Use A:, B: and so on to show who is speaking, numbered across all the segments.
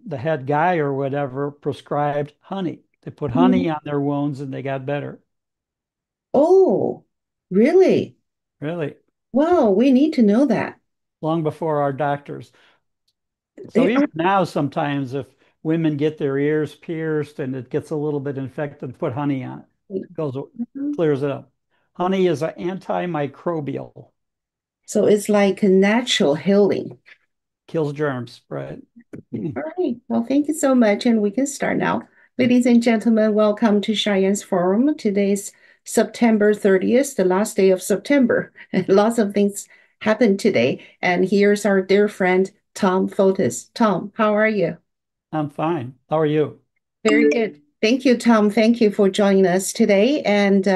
A: the head guy or whatever prescribed honey. They put
B: Mhm.
A: honey on their wounds and they got better.
B: Oh, really?
A: Really,
B: Wow, we need to know that.
A: long before our doctors. So
B: Eh,
A: even now, sometimes if women get their ears pierced and it gets a little bit infected, put honey on it. It goes,
B: mhm.
A: clears it up. Honey is an antimicrobial,
B: So it's like a natural healing.
A: kills germs, right?
B: All right. Well, thank you so much. And we can start now. Ladies and gentlemen, welcome to Cheyenne's Forum. Today's September 30th, the last day of September. Lots of things happened today. And here's our dear friend, Tom Fuentes. Tom, how are you?
A: I'm fine. How are you?
B: Very good. Thank you, Tom. Thank you for joining us today. And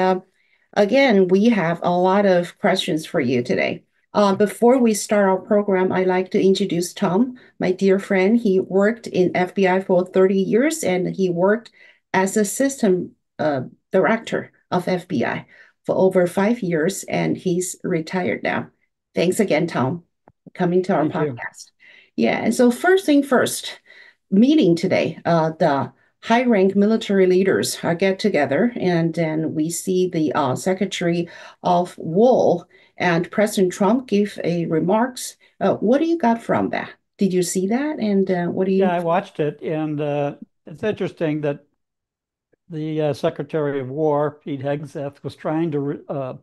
B: again, we have a lot of questions for you today. Before we start our program, I'd like to introduce Tom, my dear friend. He worked in FBI for 30 years and he worked as a system director of FBI for over 5 years, and he's retired now. Thanks again, Tom, for coming to our
A: Thank you.
B: podcast. Yeah, and so first thing first, meeting today, the high rank military leaders get together, and then we see the Secretary of War and President Trump give a remarks. What do you got from that? Did you see that? And what do
A: Yeah,
B: you?
A: I watched it, and it's interesting that the Secretary of War, Pete Hegseth, was trying to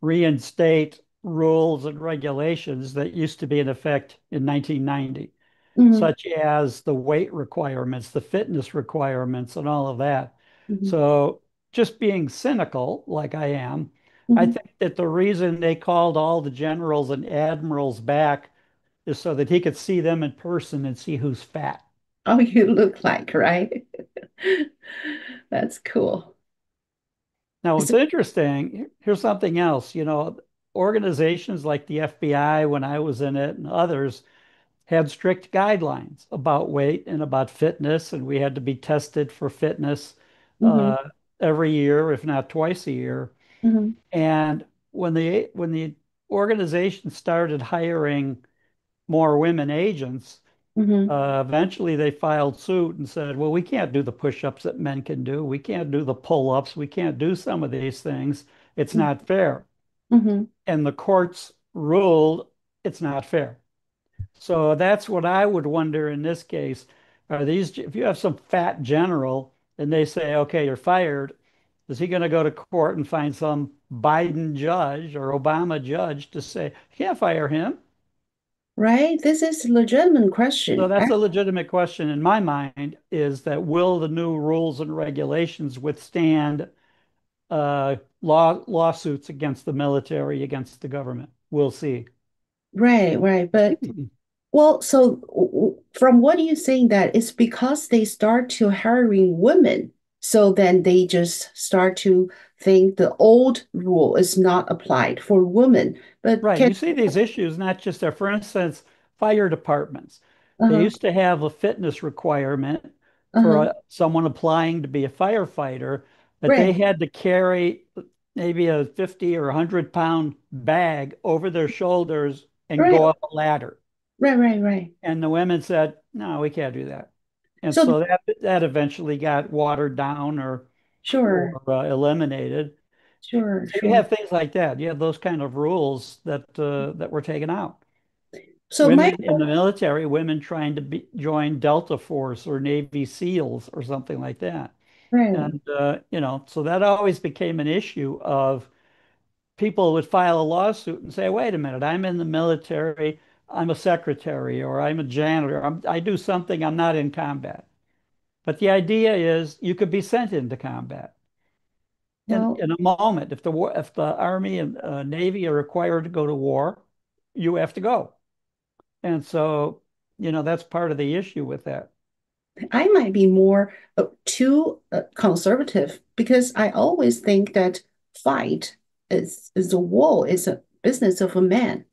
A: reinstate rules and regulations that used to be in effect in 1990,
B: Mhm,
A: such as the weight requirements, the fitness requirements, and all of that.
B: mhm,
A: So, just being cynical, like I am, I
B: mhm.
A: think that the reason they called all the generals and admirals back is so that he could see them in person and see who's fat.
B: Oh, you look like, right? That's cool.
A: Now, it's
B: So,
A: interesting. Here's something else. Organizations like the FBI, when I was in it, and others had strict guidelines about weight and about fitness, and we had to be tested for fitness
B: mhm,
A: every year, if not twice a year.
B: mhm,
A: And when the organization started hiring more women agents,
B: mhm,
A: eventually they filed suit and said, well, we can't do the push-ups that men can do. We can't do the pull-ups. We can't do some of these things. It's not fair.
B: mhm.
A: And the courts ruled it's not fair. So that's what I would wonder in this case. Are these, if you have some fat general and they say, okay, you're fired, is he going to go to court and find some Biden judge or Obama judge to say, you can't fire him?
B: Right? This is a legitimate
A: So
B: question.
A: that's a legitimate question in my mind is that will the new rules and regulations withstand lawsuits against the military, against the government? We'll see.
B: Right, right. But well, so from what you're saying, that it's because they start to hiring women, so then they just start to think the old rule is not applied for women. But
A: Right.
B: can
A: You see these issues not just there. For instance, fire departments. They
B: uh-huh,
A: used to have a fitness requirement for
B: uh-huh,
A: someone applying to be a firefighter, but they
B: right,
A: had to carry maybe a 50 or 100-pound bag over their shoulders and
B: right,
A: go up a ladder.
B: right, right, right.
A: And the women said, no, we can't do that. And
B: So
A: so that eventually got watered down or
B: sure,
A: eliminated.
B: sure,
A: So you
B: sure.
A: have things like that. You have those kind of rules that were taken out.
B: So my
A: Women in the military, women trying to join Delta Force or Navy SEALs or something like that.
B: right.
A: And so that always became an issue of people would file a lawsuit and say, wait a minute, I'm in the military, I'm a secretary, or I'm a janitor, I do something, I'm not in combat. But the idea is you could be sent into combat
B: Well,
A: in a moment. If the Army and Navy are required to go to war, you have to go. And so, that's part of the issue with that.
B: I might be more too conservative because I always think that fight is a war, is a business of a man.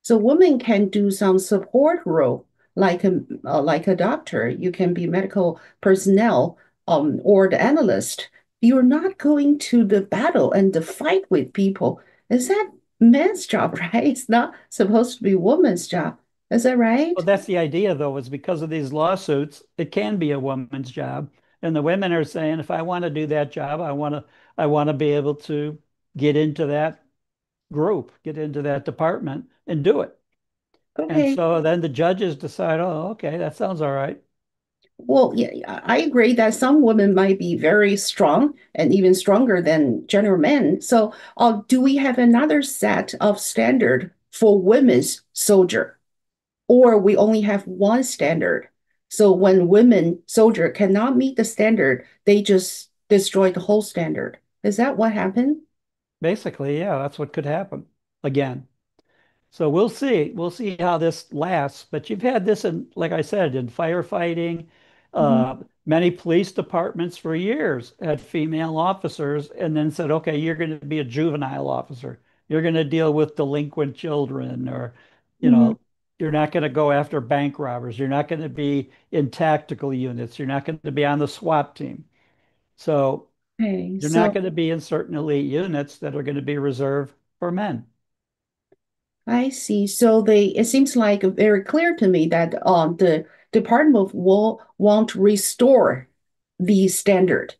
B: So women can do some support role, like a doctor. You can be medical personnel, or the analyst. You're not going to the battle and the fight with people. Is that man's job, right? It's not supposed to be woman's job. Is that right?
A: Well, that's the idea, though, is because of these lawsuits, it can be a woman's job. And the women are saying, if I want to do that job, I want to be able to get into that group, get into that department and do it. And
B: Okay.
A: so then the judges decide, oh, okay, that sounds all right.
B: Well, yeah, I agree that some women might be very strong and even stronger than general men. So, do we have another set of standard for women's soldier, or we only have one standard? So when women soldier cannot meet the standard, they just destroy the whole standard. Is that what happened?
A: Basically, yeah, that's what could happen again. So we'll see. We'll see how this lasts. But you've had this in, like I said, in firefighting.
B: Hmm.
A: Many police departments for years had female officers and then said, okay, you're going to be a juvenile officer. You're going to deal with delinquent children, or, you
B: Hmm.
A: know, you're not going to go after bank robbers. You're not going to be in tactical units. You're not going to be on the SWAT team. So
B: Okay,
A: you're not
B: so
A: going to be in certain elite units that are going to be reserved for men.
B: I see. So it seems like very clear to me that the Department will want to restore the standard,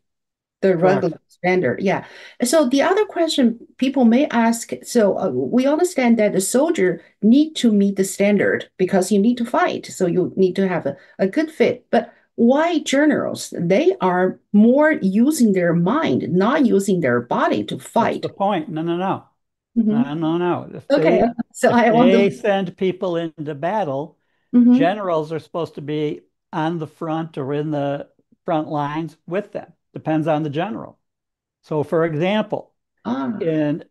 B: the regular
A: Correct.
B: standard. Yeah. So the other question people may ask, so we understand that the soldier need to meet the standard because you need to fight. So you need to have a good fit. But why generals? They are more using their mind, not using their body to
A: That's the
B: fight.
A: point. No, no, no.
B: Hmm.
A: No, no, no. If
B: Okay.
A: they
B: So
A: if
B: I want
A: they
B: to.
A: send people into battle,
B: Hmm.
A: generals are supposed to be on the front or in the front lines with them. Depends on the general. So, for example,
B: Ah.
A: in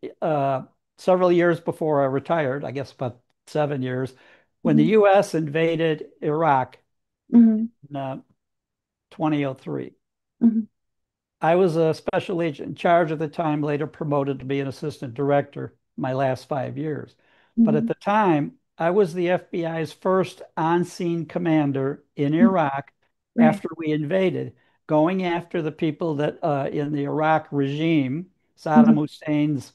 A: several years before I retired, I guess about 7 years, when the
B: Hmm.
A: U.S. invaded Iraq
B: Hmm.
A: in 2003.
B: Hmm.
A: I was a special agent in charge at the time, later promoted to be an assistant director my last 5 years. But at
B: Hmm.
A: the time, I was the FBI's first on-scene commander in
B: Hmm.
A: Iraq
B: Right.
A: after we invaded, going after the people that in the Iraq regime,
B: Hmm.
A: Saddam Hussein's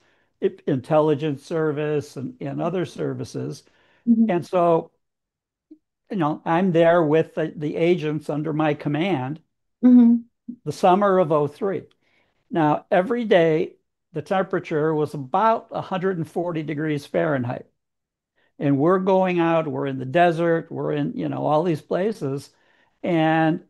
A: intelligence service and other services.
B: Hmm.
A: And so, I'm there with the agents under my command
B: Hmm.
A: the summer of '03. Now, every day the temperature was about 140 degrees Fahrenheit. And we're going out, we're in the desert, we're in, all these places. And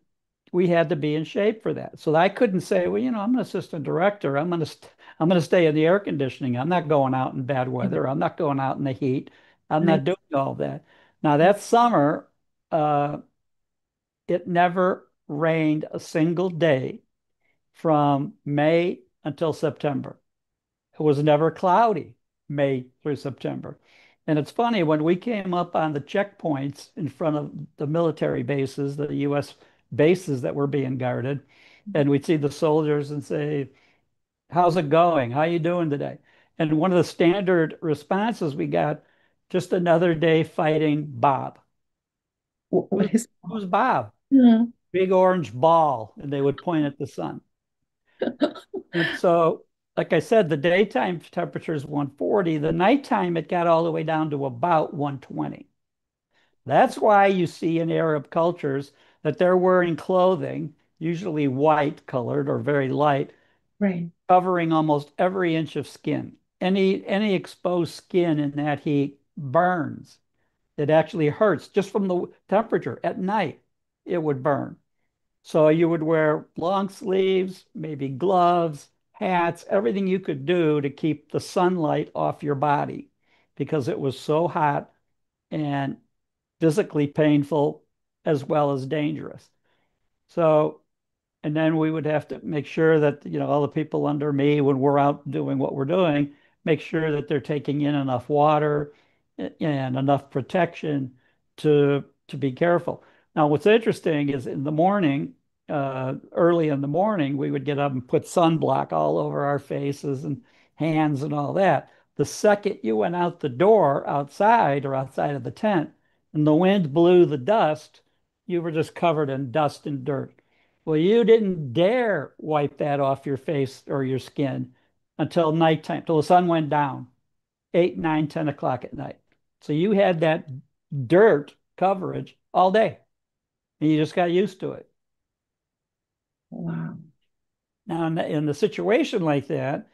A: we had to be in shape for that. So I couldn't say, well, I'm an assistant director. I'm going to stay in the air conditioning. I'm not going out in bad weather. I'm not going out in the heat. I'm
B: I
A: not doing all that. Now that summer, uh, it never rained a single day from May until September. It was never cloudy, May through September. And it's funny, when we came up on the checkpoints in front of the military bases, the U.S. bases that were being guarded, and we'd see the soldiers and say, how's it going? How you doing today? And one of the standard responses we got, just another day fighting Bob. Who's,
B: what is?
A: who's Bob?
B: Yeah.
A: Big orange ball. And they would point at the sun. And so, like I said, the daytime temperature is 140. The nighttime, it got all the way down to about 120. That's why you see in Arab cultures that they're wearing clothing, usually white colored or very light,
B: Right.
A: covering almost every inch of skin. Any exposed skin in that heat burns. It actually hurts just from the temperature. At night, it would burn. So you would wear long sleeves, maybe gloves, hats, everything you could do to keep the sunlight off your body because it was so hot and physically painful as well as dangerous. So and then we would have to make sure that, all the people under me, when we're out doing what we're doing, make sure that they're taking in enough water and enough protection to be careful. Now, what's interesting is in the morning, early in the morning, we would get up and put sunblock all over our faces and hands and all that. The second you went out the door outside or outside of the tent and the wind blew the dust, you were just covered in dust and dirt. Well, you didn't dare wipe that off your face or your skin until nighttime, till the sun went down, 8, 9, 10 o'clock at night. So you had that dirt coverage all day. And you just got used to it.
B: Wow.
A: Now, in the situation like that,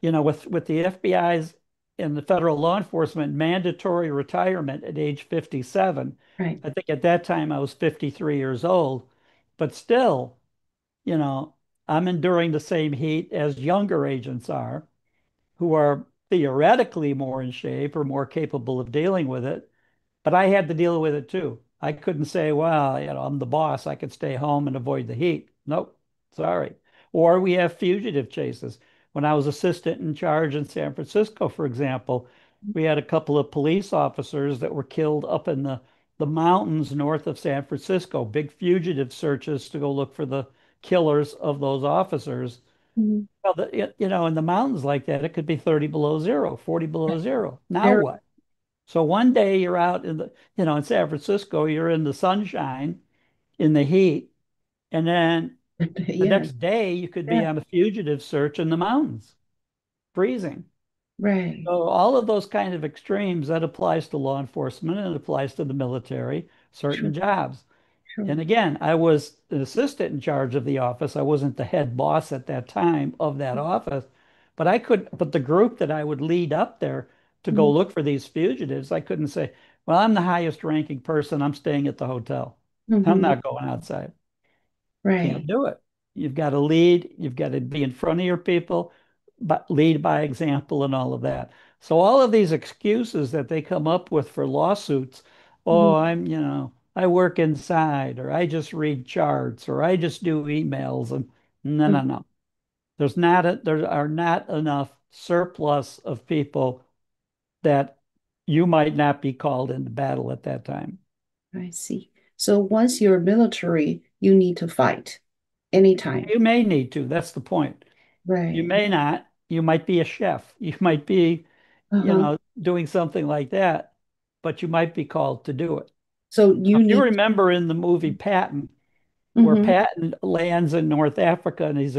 A: with the FBI's and the federal law enforcement mandatory retirement at age 57,
B: Right.
A: I think at that time I was 53 years old, but still, you know, I'm enduring the same heat as younger agents are, who are theoretically more in shape or more capable of dealing with it. But I had to deal with it too. I couldn't say, well, I'm the boss. I could stay home and avoid the heat. Nope, sorry. Or we have fugitive chases. When I was assistant in charge in San Francisco, for example, we had a couple of police officers that were killed up in the mountains north of San Francisco, big fugitive searches to go look for the killers of those officers.
B: Mhm.
A: Well, in the mountains like that, it could be 30 below zero, 40 below
B: Right.
A: zero. Now
B: Very,
A: what? So one day you're out in San Francisco, you're in the sunshine, in the heat, and then the
B: yeah,
A: next day you could be
B: yeah,
A: on a fugitive search in the mountains, freezing.
B: right.
A: So all of those kind of extremes, that applies to law enforcement and it applies to the military,
B: Sure,
A: certain jobs.
B: sure.
A: And again, I was an assistant in charge of the office. I wasn't the head boss at that time of that office, but the group that I would lead up there to go
B: Mhm.
A: look for these fugitives, I couldn't say, well, I'm the highest ranking person. I'm staying at the hotel. I'm
B: Mhm.
A: not going outside. Can't
B: Right.
A: do it. You've got to lead. You've got to be in front of your people, but lead by example and all of that. So all of these excuses that they come up with for lawsuits, oh,
B: Mhm.
A: I work inside, or I just read charts, or I just do emails, and no,
B: Mhm.
A: no, no. There are not enough surplus of people that you might not be called into battle at that time.
B: I see. So once you're military, you need to fight anytime.
A: You may need to. That's the point. You
B: Right.
A: may not. You might be a chef. You might be,
B: Uh-huh.
A: doing something like that, but you might be called to do it.
B: So
A: Now,
B: you
A: if you
B: need.
A: remember in the movie Patton, where
B: Mm-hmm.
A: Patton lands in North Africa and he's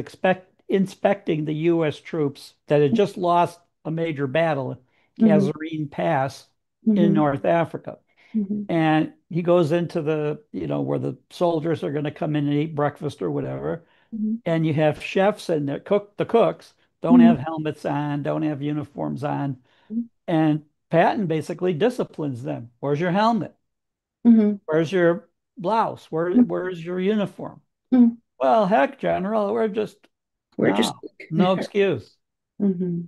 A: inspecting the U.S. troops that had just lost a major battle,
B: Mm-hmm.
A: Kasserine Pass in
B: Mm-hmm.
A: North Africa.
B: Mm-hmm.
A: And he goes into where the soldiers are going to come in and eat breakfast or whatever. And you have chefs and the cooks don't
B: Mm-hmm.
A: have helmets on, don't have uniforms on.
B: Mm-hmm.
A: And Patton basically disciplines them. Where's your helmet?
B: Mm-hmm.
A: Where's your blouse? Where's your uniform?
B: Mm-hmm.
A: Well, heck, General, we're just
B: We're just.
A: no, no excuse.
B: Mm-hmm.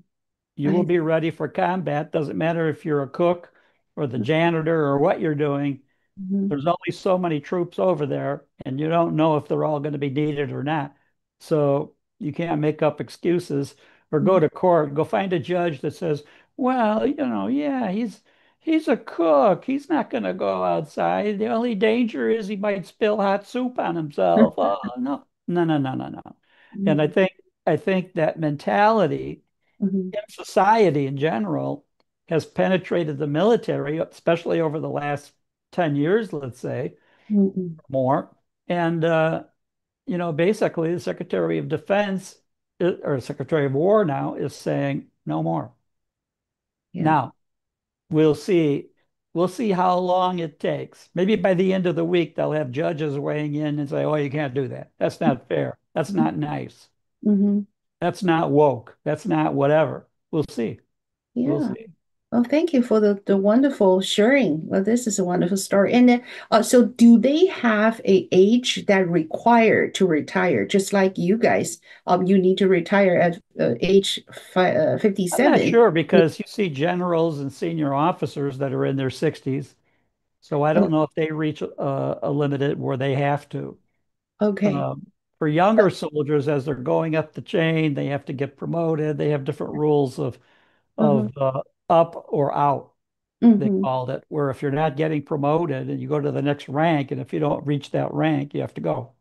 A: You will
B: I.
A: be ready for combat. Doesn't matter if you're a cook or the janitor or what you're doing.
B: Mm-hmm.
A: There's only so many troops over there, and you don't know if they're all going to be needed or not. So you can't make up excuses or go to court, go find a judge that says, well, yeah, he's a cook. He's not going to go outside. The only danger is he might spill hot soup on himself. Oh, no, no, no, no, no, no. And I think that mentality
B: Mm-hmm.
A: in society in general has penetrated the military, especially over the last 10 years, let's say,
B: Mm-hmm.
A: more. And, basically the Secretary of Defense or Secretary of War now is saying no more.
B: Yeah.
A: Now, we'll see. We'll see how long it takes. Maybe by the end of the week, they'll have judges weighing in and say, oh, you can't do that. That's not fair. That's not nice.
B: Mm-hmm.
A: That's not woke. That's not whatever. We'll see. We'll
B: Yeah.
A: see.
B: Well, thank you for the wonderful sharing. Well, this is a wonderful story. And then, so do they have a age that required to retire, just like you guys? You need to retire at age
A: I'm not
B: 57.
A: sure because you see generals and senior officers that are in their 60s. So I
B: Oh,
A: don't know if they reach a limit where they have to.
B: okay.
A: For younger soldiers, as they're going up the chain, they have to get promoted. They have different rules of
B: Uh-huh.
A: of up or out, they
B: Mm-hmm.
A: called it, where if you're not getting promoted and you go to the next rank, and if you don't reach that rank, you have to go.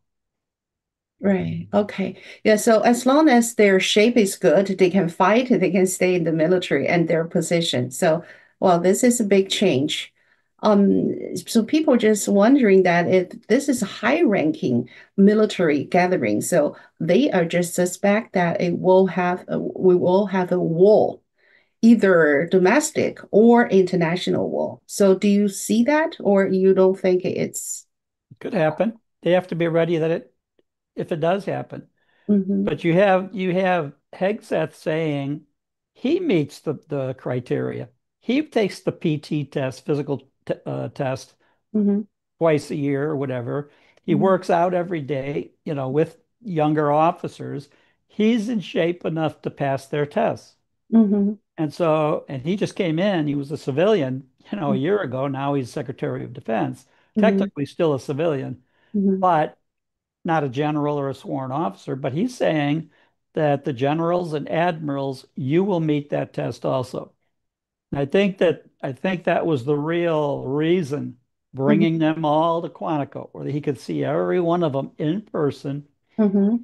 B: Right. Okay. Yeah. So as long as their shape is good, they can fight, they can stay in the military and their position. So, well, this is a big change. So people just wondering that if this is a high-ranking military gathering, so they are just suspect that we will have a war. either domestic or international war. So do you see that, or you don't think it's?
A: Could happen. They have to be ready that it if it does happen.
B: Mm-hmm,
A: But you have Hegseth saying he meets the criteria. He takes the PT test, physical test
B: mm-hmm,
A: twice a year or whatever. He
B: mm-hmm,
A: works out every day, with younger officers. He's in shape enough to pass their tests.
B: mm-hmm,
A: And he just came in. He was a civilian, a year ago. Now he's Secretary of Defense,
B: mm-hmm,
A: technically still a civilian,
B: mm-hmm,
A: but not a general or a sworn officer. But he's saying that the generals and admirals, you will meet that test also. And I think that was the real reason
B: mm-hmm,
A: bringing them all to Quantico, where he could see every one of them in person,
B: mm-hmm,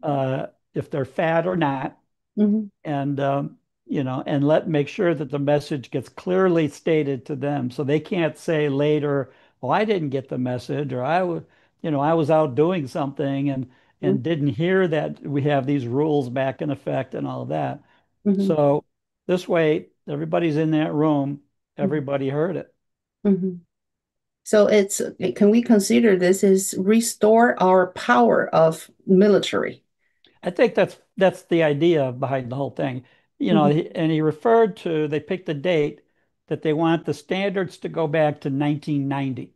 A: if they're fat or not,
B: mm-hmm,
A: and and let make sure that the message gets clearly stated to them, so they can't say later, "Oh, I didn't get the message," or I was out doing something and didn't hear that we have these rules back in effect and all of that.
B: mm-hmm,
A: So this way, everybody's in that room,
B: mm-hmm,
A: everybody heard it.
B: mm-hmm. So can we consider this is restore our power of military?
A: I think that's the idea behind the whole thing.
B: Mm-hmm,
A: And he referred to, they picked a date that they want the standards to go back to 1990.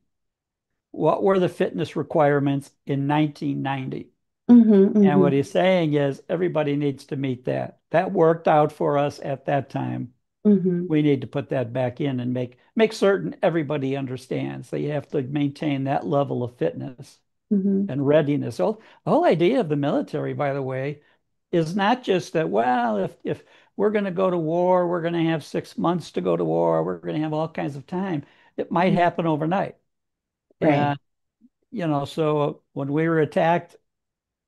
A: What were the fitness requirements in 1990?
B: mm-hmm,
A: And
B: mm-hmm,
A: what he's saying is everybody needs to meet that. That worked out for us at that time.
B: mm-hmm,
A: We need to put that back in and make certain everybody understands that you have to maintain that level of fitness
B: mm-hmm,
A: and readiness. So the whole idea of the military, by the way, is not just that, well, if we're going to go to war, we're going to have 6 months to go to war, we're going to have all kinds of time. It might
B: mm-hmm.
A: happen overnight.
B: Right.
A: And, so when we were attacked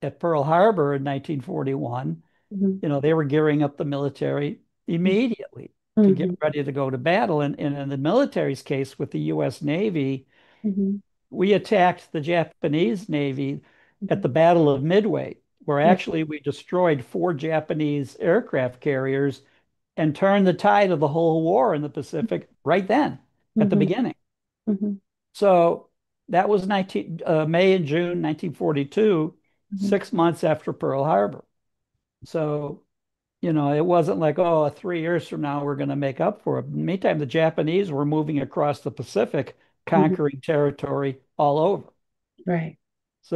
A: at Pearl Harbor in 1941,
B: Mm-hmm,
A: they were gearing up the military immediately to get
B: mm-hmm,
A: ready to go to battle. And in the military's case with the U.S. Navy,
B: mm-hmm,
A: we attacked the Japanese Navy at the Battle of Midway, where
B: mm-hmm,
A: actually we destroyed four Japanese aircraft carriers and turned the tide of the whole war in the Pacific right then at the
B: mm-hmm,
A: beginning.
B: mm-hmm,
A: So that was May and June 1942,
B: mm-hmm.
A: 6 months after Pearl Harbor. So, it wasn't like, oh, 3 years from now we're going to make up for it. Meantime, the Japanese were moving across the Pacific,
B: Mm-hmm.
A: conquering territory all over.
B: Right.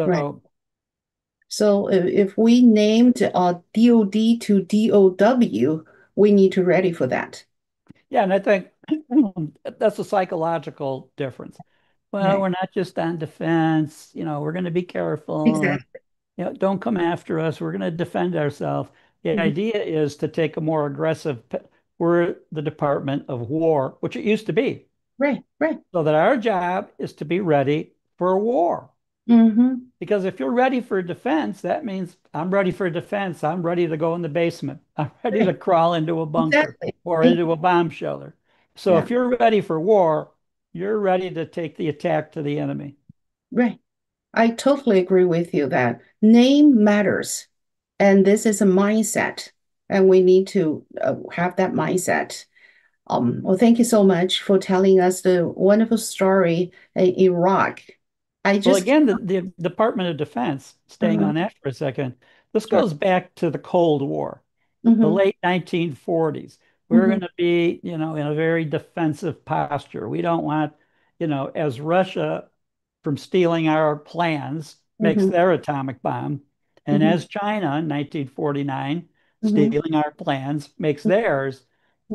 B: Right.
A: So,
B: So if we named DOD to DOW, we need to ready for that.
A: yeah, and I think that's a psychological difference. Well,
B: Right.
A: we're not just on defense, we're going to be careful.
B: Exactly.
A: Don't come after us. We're going to defend ourselves. The
B: Mhm.
A: idea is to take a more aggressive, we're the Department of War, which it used to be,
B: Right. Right.
A: so that our job is to be ready for a war.
B: Mm-hmm.
A: Because if you're ready for defense, that means I'm ready for defense. I'm ready to go in the basement. I'm ready to
B: Right.
A: crawl into a bunker
B: Exactly.
A: or into a bomb shelter. So
B: Yeah.
A: if you're ready for war, you're ready to take the attack to the enemy.
B: Right. I totally agree with you that name matters. And this is a mindset. And we need to have that mindset. Well, thank you so much for telling us the wonderful story in Iraq. I
A: Well,
B: just,
A: again, the Department of Defense, staying
B: uh
A: on that for a second, this
B: sure.
A: goes back to the Cold War, the
B: Mm-hmm,
A: late 1940s. We're
B: mm-hmm,
A: going to be, in a very defensive posture. We don't want, as Russia from stealing our plans makes
B: mm-hmm,
A: their atomic bomb, and
B: mm-hmm,
A: as China in 1949
B: mm-hmm,
A: stealing our plans makes theirs.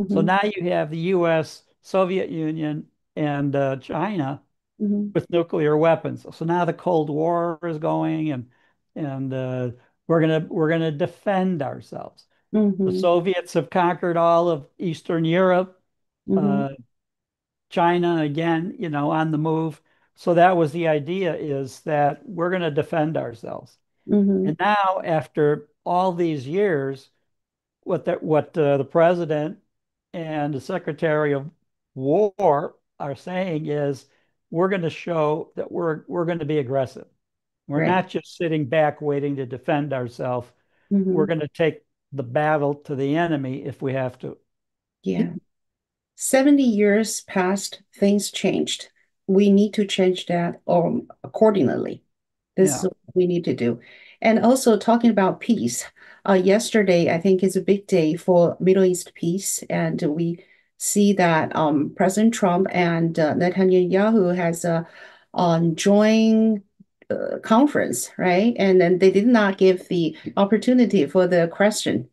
A: So
B: mm-hmm,
A: now you have the U.S., Soviet Union, and China
B: mm-hmm,
A: with nuclear weapons. So now the Cold War is going, and we're gonna defend ourselves. The
B: mm-hmm,
A: Soviets have conquered all of Eastern Europe.
B: mm-hmm,
A: Uh, China again, on the move. So that was the idea, is that we're going to defend ourselves.
B: mm-hmm.
A: And now, after all these years, what the president and the Secretary of War are saying is we're going to show that we're going to be aggressive. We're
B: Right.
A: not just sitting back waiting to defend ourselves. We're
B: Mm-hmm.
A: going to take the battle to the enemy if we have to.
B: Yeah. 70 years passed, things changed. We need to change that accordingly. This is
A: Yeah.
B: what we need to do. And also talking about peace. Yesterday, I think is a big day for Middle East peace, and we see that President Trump and Netanyahu has a joint conference, right? And then they did not give the opportunity for the question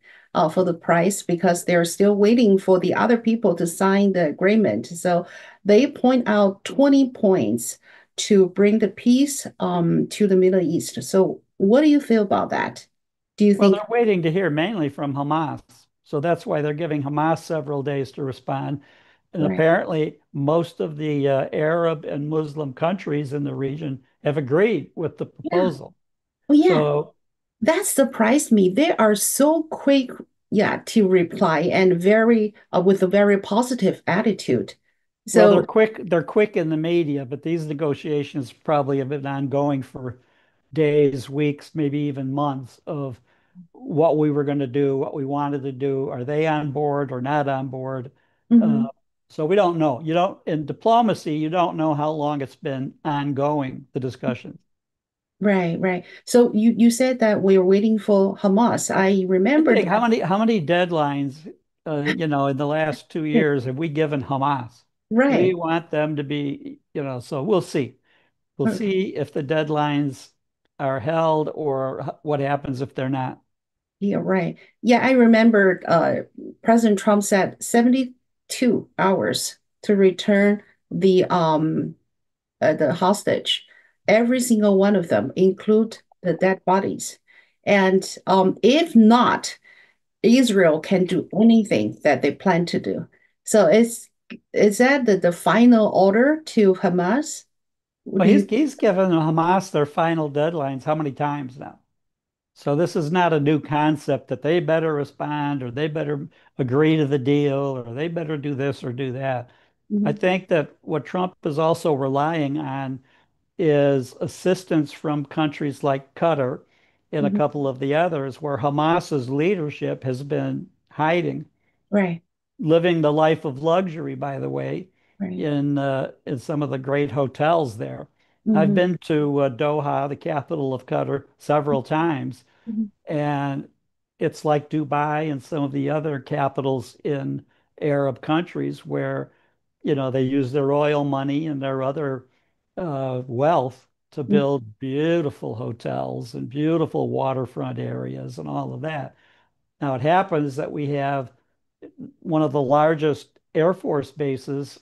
B: for the price because they're still waiting for the other people to sign the agreement. So they point out 20 points to bring the peace to the Middle East. So what do you feel about that? Do you
A: Well,
B: think,
A: they're waiting to hear mainly from Hamas. So that's why they're giving Hamas several days to respond. And
B: right?
A: apparently, most of the Arab and Muslim countries in the region have agreed with the
B: Yeah.
A: proposal.
B: Oh, yeah.
A: So,
B: That surprised me. They are so quick, yeah, to reply and very with a very positive attitude.
A: well,
B: So,
A: they're quick in the media, but these negotiations probably have been ongoing for days, weeks, maybe even months of what we were going to do, what we wanted to do. Are they on board or not on board? Uh,
B: mhm,
A: so we don't know. You don't, in diplomacy, you don't know how long it's been ongoing, the discussions.
B: right, right. So you said that we're waiting for Hamas. I
A: I
B: remember
A: think
B: that,
A: how many deadlines, in the last 2 years have we given Hamas? We
B: right.
A: want them to be, so we'll see. We'll
B: Okay.
A: see if the deadlines are held or what happens if they're not.
B: Yeah, right. Yeah, I remember President Trump said 72 hours to return the hostage. Every single one of them, include the dead bodies. And if not, Israel can do anything that they plan to do. So is that the final order to Hamas? What
A: Well,
B: do you
A: he's given Hamas their final deadlines how many times now? So this is not a new concept that they better respond or they better agree to the deal or they better do this or do that. I
B: Mhm,
A: think that what Trump is also relying on is assistance from countries like Qatar and a
B: mhm.
A: couple of the others where Hamas's leadership has been hiding,
B: Right,
A: living the life of luxury, by the way,
B: right.
A: in some of the great hotels there. I've
B: Hmm.
A: been to Doha, the capital of Qatar, several times,
B: Hmm.
A: and it's like Dubai and some of the other capitals in Arab countries where, they use their oil money and their other wealth to build beautiful hotels and beautiful waterfront areas and all of that. Now, it happens that we have one of the largest Air Force bases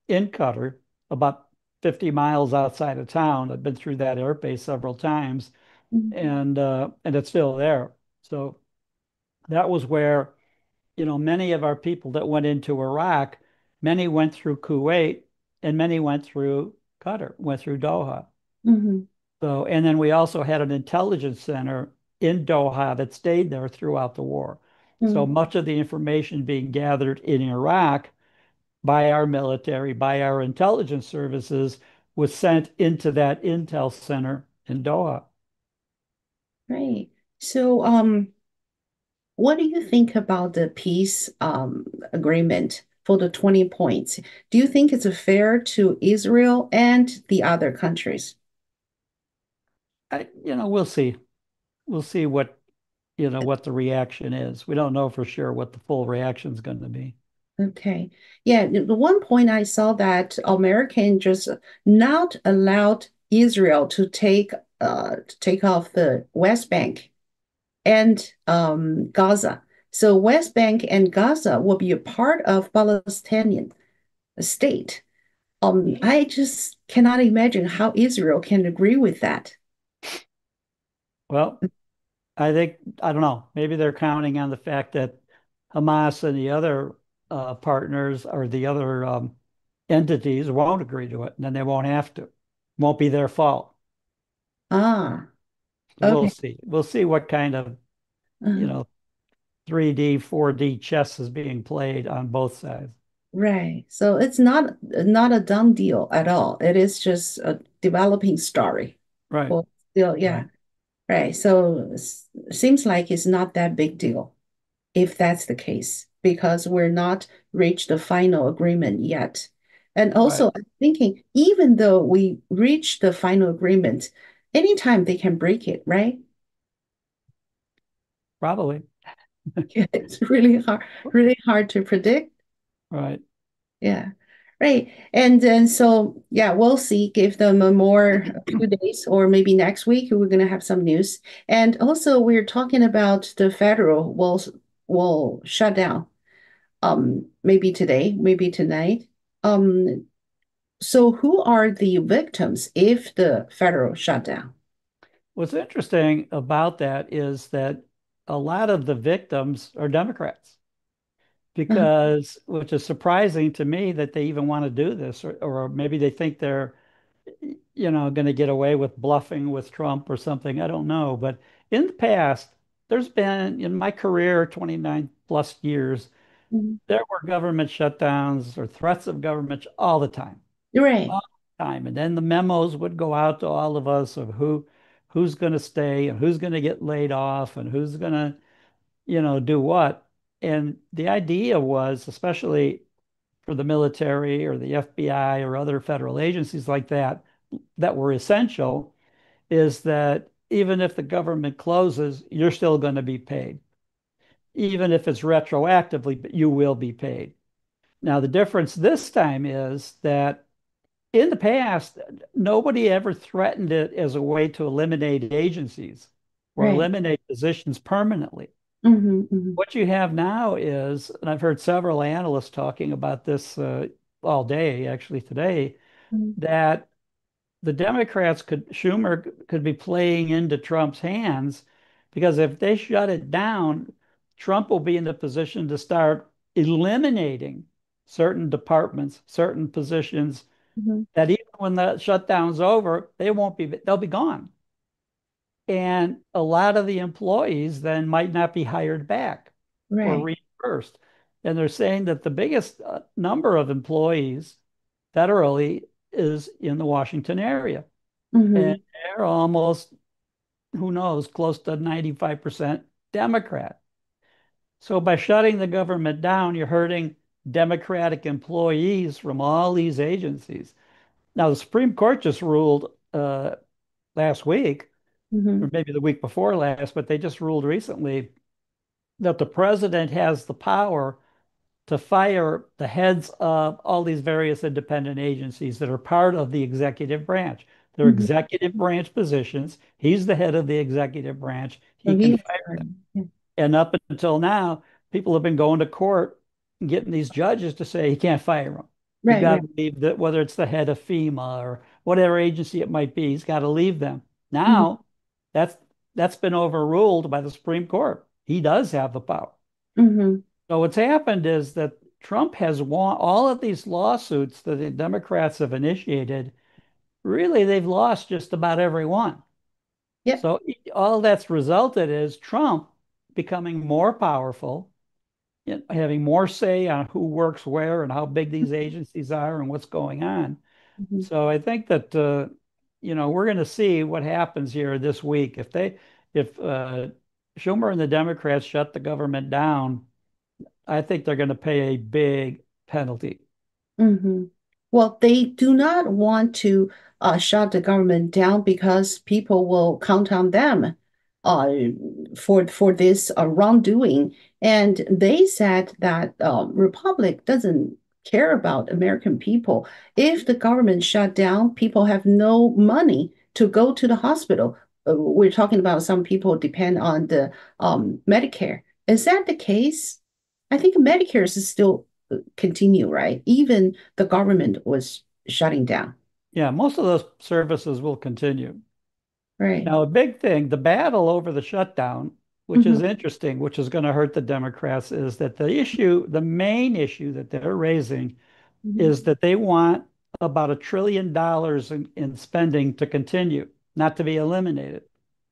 A: in Qatar, about 50 miles outside of town. I've been through that air base several times, and it's still there. So that was where, many of our people that went into Iraq, many went through Kuwait, and many went through Qatar, went through Doha.
B: Hmm.
A: So, and then we also had an intelligence center in Doha that stayed there throughout the war. So
B: Hmm.
A: much of the information being gathered in Iraq by our military, by our intelligence services, was sent into that intel center in Doha.
B: Right. So, what do you think about the peace agreement for the 20 points? Do you think it's fair to Israel and the other countries?
A: We'll see. We'll see what the reaction is. We don't know for sure what the full reaction is going to be.
B: Okay. Yeah, the one point I saw that American just not allowed Israel to take off the West Bank and Gaza. So West Bank and Gaza will be a part of Palestinian state. I just cannot imagine how Israel can agree with that.
A: Well, I don't know. Maybe they're counting on the fact that Hamas and the other partners or the other entities won't agree to it, and then they won't have to. Won't be their fault.
B: Ah,
A: So we'll
B: okay.
A: see. We'll see what kind of, you
B: Uh,
A: know, 3D, 4D chess is being played on both sides.
B: right. So it's not a done deal at all. It is just a developing story.
A: Right,
B: Well, still, yeah.
A: right.
B: Right. So seems like it's not that big deal. if that's the case, because we're not reached the final agreement yet. And
A: Right.
B: also, I'm thinking, even though we reach the final agreement, anytime they can break it, right?
A: Probably.
B: It's really hard to predict.
A: Right.
B: Yeah. Right. And then so yeah, we'll see. Give them a few days or maybe next week we're gonna have some news. And also we're talking about the federal will shut down. Maybe today, maybe tonight. Um, so who are the victims if the federal shut down?
A: What's interesting about that is that a lot of the victims are Democrats,
B: Uh-huh.
A: because, which is surprising to me that they even want to do this, or maybe they think they're, going to get away with bluffing with Trump or something. I don't know. But in the past, there's been, in my career, 29 plus years,
B: Mhm.
A: there were government shutdowns or threats of government all the time,
B: Right.
A: all the time. And then the memos would go out to all of us of who's going to stay and who's going to get laid off and who's going to, do what. And the idea was, especially for the military or the FBI or other federal agencies like that, that were essential, is that even if the government closes, you're still going to be paid. Even if it's retroactively, but you will be paid. Now, the difference this time is that in the past, nobody ever threatened it as a way to eliminate agencies or
B: Right.
A: eliminate positions permanently.
B: Hmm.
A: What you have now is, and I've heard several analysts talking about this all day, actually today,
B: Hmm.
A: that the Democrats Schumer could be playing into Trump's hands, because if they shut it down, Trump will be in the position to start eliminating certain departments, certain positions
B: Hmm.
A: that even when the shutdown's over, they'll be gone. And a lot of the employees then might not be hired back or
B: Right.
A: reimbursed. And they're saying that the biggest number of employees federally is in the Washington area. And
B: Hmm.
A: they're almost, who knows, close to 95% Democrat. So by shutting the government down, you're hurting Democratic employees from all these agencies. Now, the Supreme Court just ruled last week, or
B: Hmm.
A: maybe the week before last, but they just ruled recently that the president has the power to fire the heads of all these various independent agencies that are part of the executive branch. They're
B: Hmm.
A: executive branch positions. He's the head of the executive branch.
B: So
A: He can
B: he
A: fire them.
B: yeah.
A: And up until now, people have been going to court and getting these judges to say he can't fire them. You
B: Right,
A: got
B: right.
A: to leave that, whether it's the head of FEMA or whatever agency it might be, he's got to leave them.
B: Hmm.
A: Now, that's that's been overruled by the Supreme Court. He does have the power.
B: Hmm.
A: So what's happened is that Trump has won all of these lawsuits that the Democrats have initiated. Really, they've lost just about every one.
B: Yep.
A: So all that's resulted is Trump becoming more powerful, having more say on who works where and how big these agencies are and what's going on.
B: Mhm.
A: So I think that we're going to see what happens here this week. If Schumer and the Democrats shut the government down, I think they're going to pay a big penalty.
B: Hmm. Well, they do not want to shut the government down because people will count on them uh, for this wrongdoing. And they said that Republic doesn't care about American people. If the government shut down, people have no money to go to the hospital. We're talking about some people depend on the Medicare. Is that the case? I think Medicare is still continue, right? Even the government was shutting down.
A: Yeah, most of those services will continue.
B: Right.
A: Now, a big thing, the battle over the shutdown, which
B: Hmm.
A: is interesting, which is going to hurt the Democrats, is that the main issue that they're raising
B: Hmm.
A: is that they want about $1 trillion in spending to continue, not to be eliminated,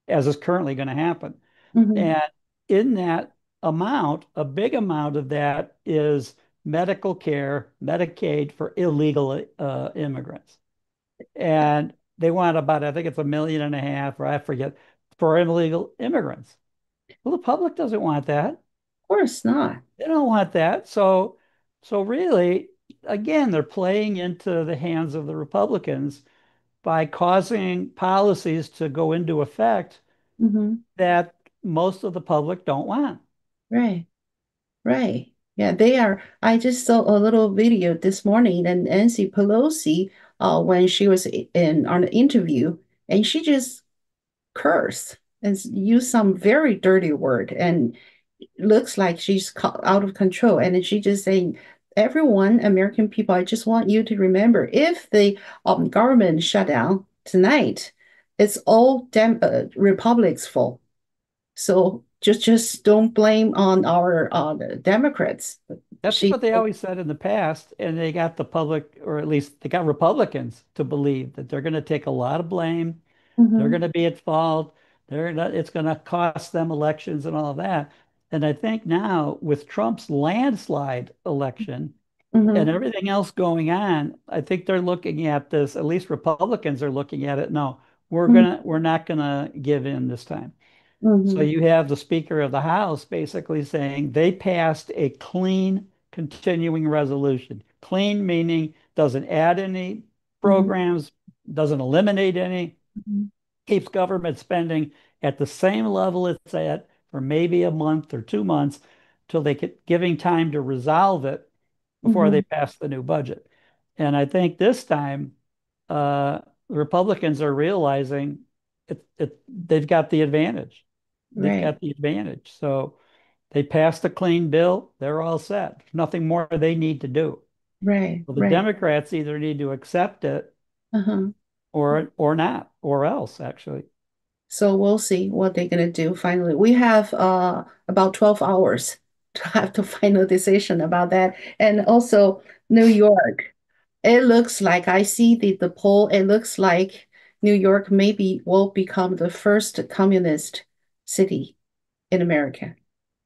A: as is currently going to happen.
B: Hmm.
A: And in that amount, a big amount of that is medical care, Medicaid for illegal immigrants. And they want about, I think it's 1.5 million, or I forget, for illegal immigrants. Well, the public doesn't want that.
B: course not.
A: They don't want that. So really, again, they're playing into the hands of the Republicans by causing policies to go into effect
B: Hmm.
A: that most of the public don't want.
B: Right, right. Yeah, they are. I just saw a little video this morning, and Nancy Pelosi, when she was in on an interview, and she just cursed and used some very dirty word, and looks like she's out of control. And then she just saying, everyone, American people, I just want you to remember, if the government shut down tonight, it's all Republic's fault. So just don't blame on our Democrats.
A: That's
B: She,
A: what they always said in the past, and they got the public, or at least they got Republicans to believe that they're going to take a lot of blame. They're
B: hmm
A: going to be at fault. It's going to cost them elections and all of that. And I think now with Trump's landslide election and
B: hmm
A: everything else going on, I think they're looking at this, at least Republicans are looking at it. No, we're not gonna give in this time. So
B: hmm
A: you have the Speaker of the House basically saying they passed a clean continuing resolution. Clean meaning doesn't add any
B: hmm
A: programs, doesn't eliminate any, keeps government spending at the same level it's at for maybe a month or 2 months till they get giving time to resolve it before they
B: hmm
A: pass the new budget. And I think this time, the Republicans are realizing they've got the advantage. They've
B: right,
A: got the advantage. So they passed a clean bill. They're all set. There's nothing more they need to do.
B: right,
A: Well, the
B: right.
A: Democrats either need to accept it
B: Uh-huh.
A: or not, or else actually.
B: So we'll see what they're gonna do finally. We have about 12 hours to have the final decision about that. And also New York. It looks like I see the poll, it looks like New York maybe will become the first communist city in America.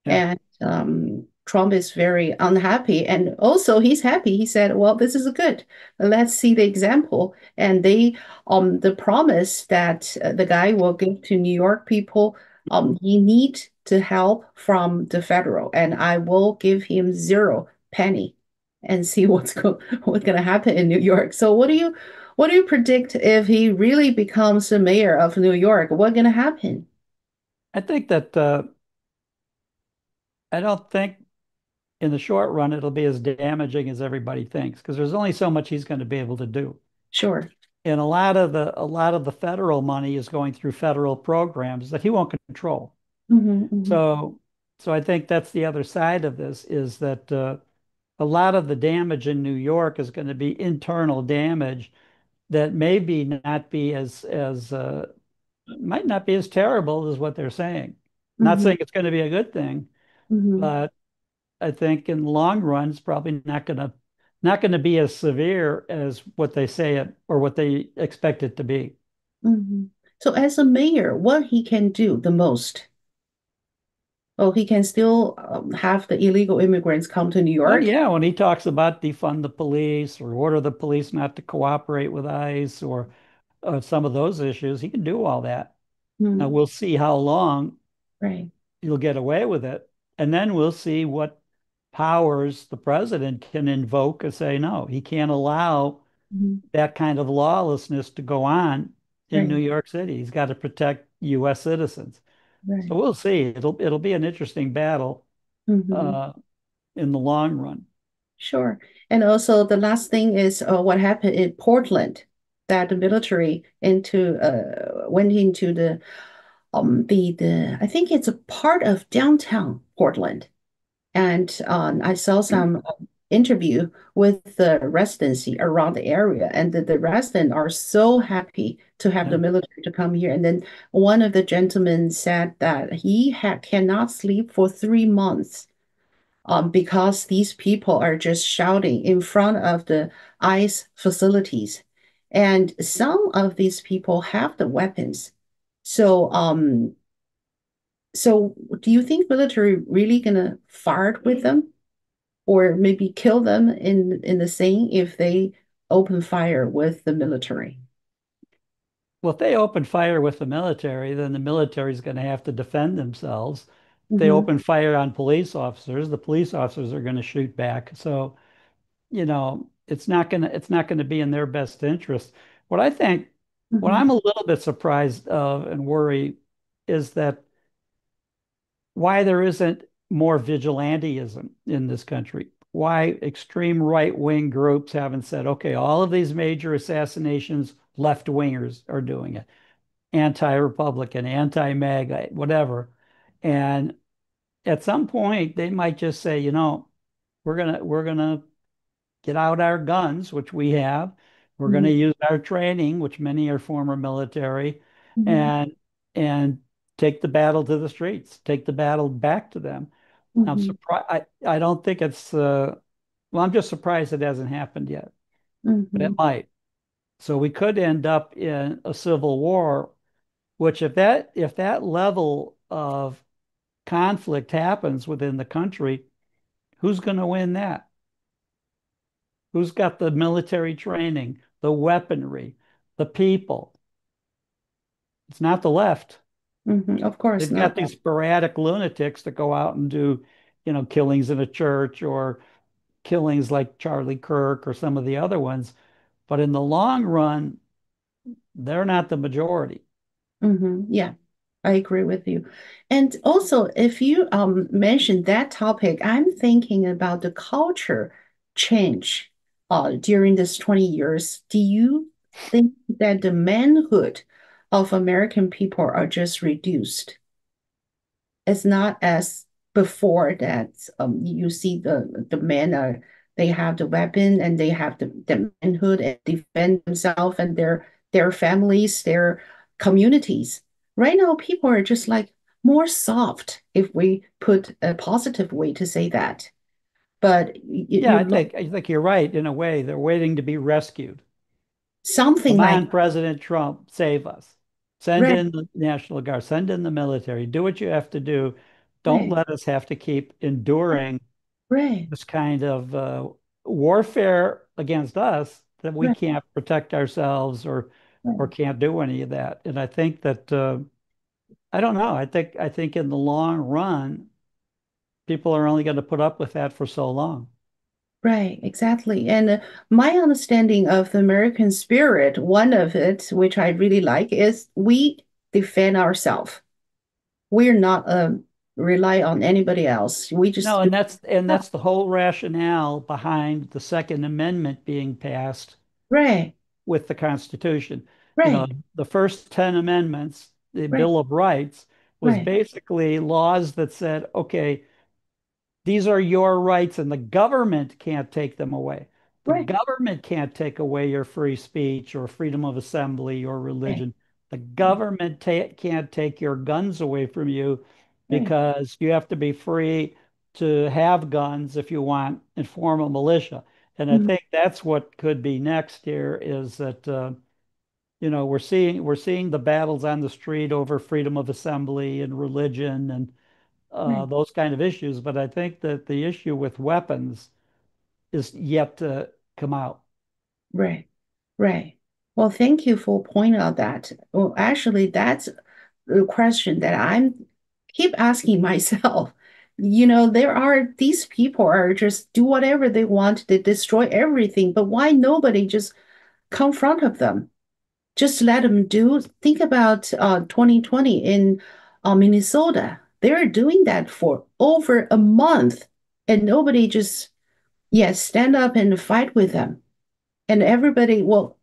A: Yeah.
B: And Trump is very unhappy. And also, he's happy. He said, well, this is good. Let's see the example. And the promise that the guy will give to New York people, he need to help from the federal, and I will give him zero penny and see what's going to happen in New York. So what do you predict if he really becomes the mayor of New York? What's going to happen?
A: I think that I don't think in the short run it'll be as damaging as everybody thinks because there's only so much he's going to be able to do.
B: Sure.
A: And a lot of the federal money is going through federal programs that he won't control.
B: Hmm. Hmm.
A: So so I think that's the other side of this is that a lot of the damage in New York is going to be internal damage that maybe not be as might not be as terrible as what they're saying. Not
B: Hmm.
A: saying it's going to be a good thing,
B: Hmm.
A: but I think in the long run, it's probably not going to be as severe as what they say it or what they expect it to be.
B: Hmm. So as a mayor, what he can do the most? Oh, he can still have the illegal immigrants come to New
A: Well,
B: York.
A: yeah, when he talks about defund the police or order the police not to cooperate with ICE or some of those issues, he can do all that. Now
B: Hmm.
A: we'll see how long
B: Right.
A: he'll get away with it, and then we'll see what powers the president can invoke and say no, he can't allow
B: Hmm.
A: that kind of lawlessness to go on in New
B: Right.
A: York City. He's got to protect U.S. citizens. So
B: Right.
A: we'll see. It'll be an interesting battle
B: Hmm.
A: uh, in the long run.
B: Sure. And also the last thing is what happened in Portland, that the military into went into the I think it's a part of downtown Portland. And I saw some interview with the residency around the area, and the residents are so happy to have the
A: Yeah.
B: military to come here. And then one of the gentlemen said that he cannot sleep for 3 months because these people are just shouting in front of the ICE facilities. And some of these people have the weapons. So, so do you think military really gonna fire with them? Or maybe kill them in the scene if they open fire with the military.
A: Well, if they open fire with the military, then the military is going to have to defend themselves. they
B: Mm-hmm.
A: open fire on police officers, the police officers are going to shoot back. So, it's not gonna be in their best interest. What I think, what
B: Mm-hmm.
A: I'm a little bit surprised of and worry is that why there isn't more vigilantism in this country. Why extreme right-wing groups haven't said, okay, all of these major assassinations, left-wingers are doing it, anti-Republican, anti-MAGA, whatever. And at some point, they might just say, we're gonna get out our guns, which we have. We're going
B: Mm-hmm.
A: to use our training, which many are former military,
B: Mm-hmm.
A: and and take the battle to the streets, take the battle back to them. I'm
B: Mm-hmm.
A: surprised. I don't think it's well, I'm just surprised it hasn't happened yet, but it
B: Mm-hmm.
A: might. So we could end up in a civil war, which if that level of conflict happens within the country, who's going to win that? Who's got the military training, the weaponry, the people? It's not the left.
B: Mm-hmm. Of course
A: They've
B: not.
A: got these sporadic lunatics that go out and do, killings in a church or killings like Charlie Kirk or some of the other ones. But in the long run, they're not the majority.
B: Mm-hmm. Yeah, I agree with you. And also, if you mentioned that topic, I'm thinking about the culture change during this 20 years. Do you think that the manhood of American people are just reduced? It's not as before that you see the men are they have the weapon and they have the manhood and defend themselves and their families, their communities. Right now, people are just like more soft, if we put a positive way to say that. But
A: Yeah,
B: you
A: I
B: look
A: think I think you're right in a way. They're waiting to be rescued.
B: something
A: Come
B: like
A: on, President Trump, save us. Send
B: right,
A: in the National Guard, send in the military, do what you have to do. Don't
B: right,
A: let us have to keep enduring
B: right,
A: this kind of warfare against us that we
B: right,
A: can't protect ourselves or
B: right.
A: can't do any of that. And I think that I don't know. I think in the long run, people are only going to put up with that for so long.
B: Right, exactly. And my understanding of the American spirit, one of it, which I really like, is we defend ourselves. We're not rely on anybody else. We
A: No,
B: just do.
A: and that's the whole rationale behind the Second Amendment being passed
B: Right,
A: with the Constitution. You know,
B: right,
A: the first 10 amendments, the
B: right,
A: Bill of Rights, was
B: right,
A: basically laws that said, okay, these are your rights, and the government can't take them away. The
B: right,
A: government can't take away your free speech or freedom of assembly or
B: right,
A: religion. The government can't take your guns away from you
B: right.
A: because you have to be free to have guns if you want and form a militia. And I
B: Mhm.
A: think that's what could be next here is that we're seeing the battles on the street over freedom of assembly and religion and
B: Right,
A: those kind of issues. But I think that the issue with weapons is yet to come out.
B: right, right. Well, thank you for pointing out that. Well, actually, that's the question that I'm keep asking myself. There are these people are just do whatever they want, they destroy everything, but why nobody just confront of them? Just let them do. Think about 2020 in Minnesota. They're doing that for over a month, and nobody just, yes, stand up and fight with them. And everybody, well,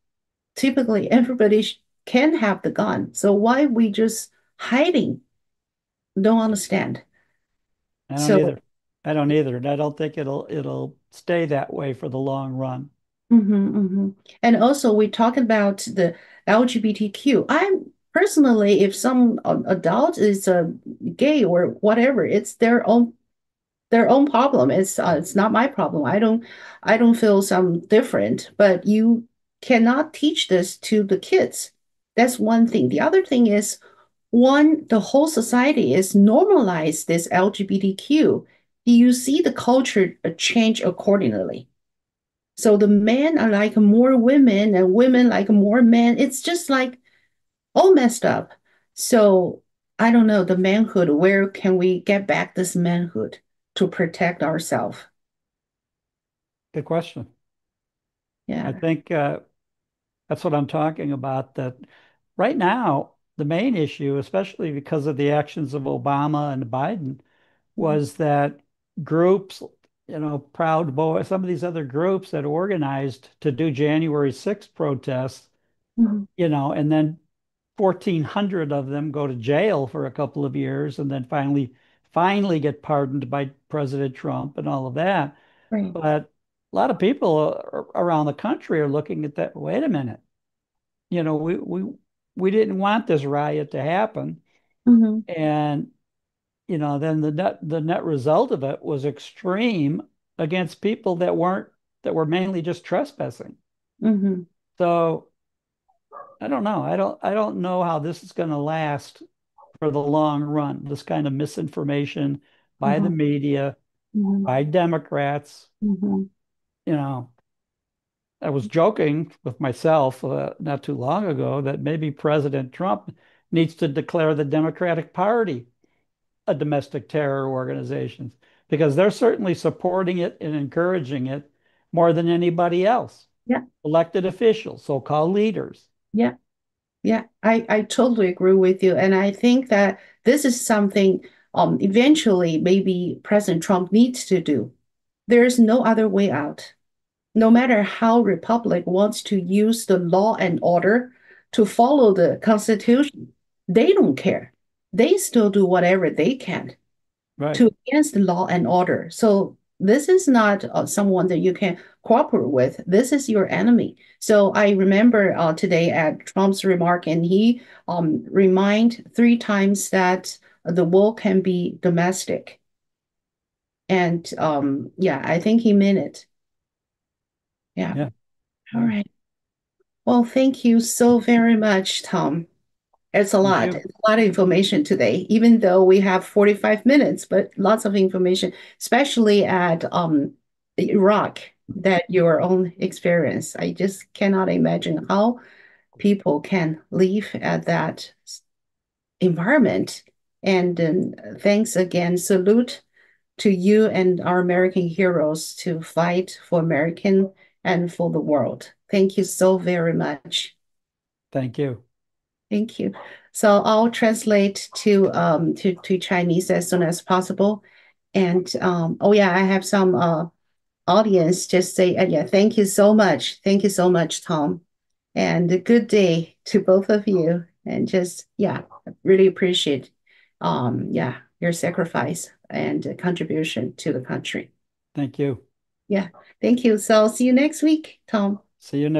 B: typically everybody can have the gun. So why we just hiding? Don't understand.
A: I don't
B: So,
A: either. I don't either. And I don't think it'll stay that way for the long run.
B: And also we talk about the LGBTQ. I'm personally, if some adult is gay or whatever, it's their own problem. It's not my problem. I don't feel some different, but you cannot teach this to the kids. That's one thing. The other thing is the whole society is normalize this LGBTQ. You see the culture change accordingly. So the men are like more women and women like more men. It's just like all messed up. So I don't know, the manhood, where can we get back this manhood to protect ourselves?
A: Good question. I
B: Yeah.
A: think that's what I'm talking about. That right now, the main issue, especially because of the actions of Obama and Biden,
B: Mhm.
A: was that groups, Proud Boys, some of these other groups that organized to do January 6th protests,
B: Mhm.
A: and then 1,400 of them go to jail for a couple of years and then finally get pardoned by President Trump and all of that.
B: Right.
A: But a lot of people around the country are looking at that. Wait a minute. You know, we didn't want this riot to happen.
B: Hmm.
A: And, then the net result of it was extreme against people that were mainly just trespassing.
B: Hmm.
A: So I don't know. I don't know how this is going to last for the long run. This kind of misinformation by the
B: Hmm.
A: media,
B: Hmm.
A: by Democrats,
B: Hmm.
A: you know. I was joking with myself not too long ago that maybe President Trump needs to declare the Democratic Party a domestic terror organization because they're certainly supporting it and encouraging it more than anybody else.
B: Yeah.
A: Elected officials, so-called leaders.
B: Yeah. Yeah. I totally agree with you. And I think that this is something eventually maybe President Trump needs to do. There is no other way out. No matter how Republic wants to use the law and order to follow the Constitution, they don't care. They still do whatever they can
A: Right.
B: to against the law and order. So this is not someone that you can cooperate with. This is your enemy. So I remember today at Trump's remark, and he remind 3 times that the war can be domestic. And yeah, I think he meant it. Yeah.
A: Yeah.
B: All
A: Yeah.
B: right. Well, thank you so very much, Tom. It's a
A: Thank
B: lot.
A: you.
B: It's a lot of information today, even though we have 45 minutes, but lots of information, especially at Iraq, that your own experience. I just cannot imagine how people can live at that environment. And thanks again. Salute to you and our American heroes to fight for American and for the world. Thank you so very much.
A: Thank you.
B: Thank you. So I'll translate to Chinese as soon as possible. And oh yeah, I have some audience just say yeah, thank you so much. Thank you so much, Tom. And a good day to both of you. And just yeah, really appreciate yeah, your sacrifice and contribution to the country.
A: Thank you.
B: Yeah. Thank you. So see you next week, Tom.
A: See you next.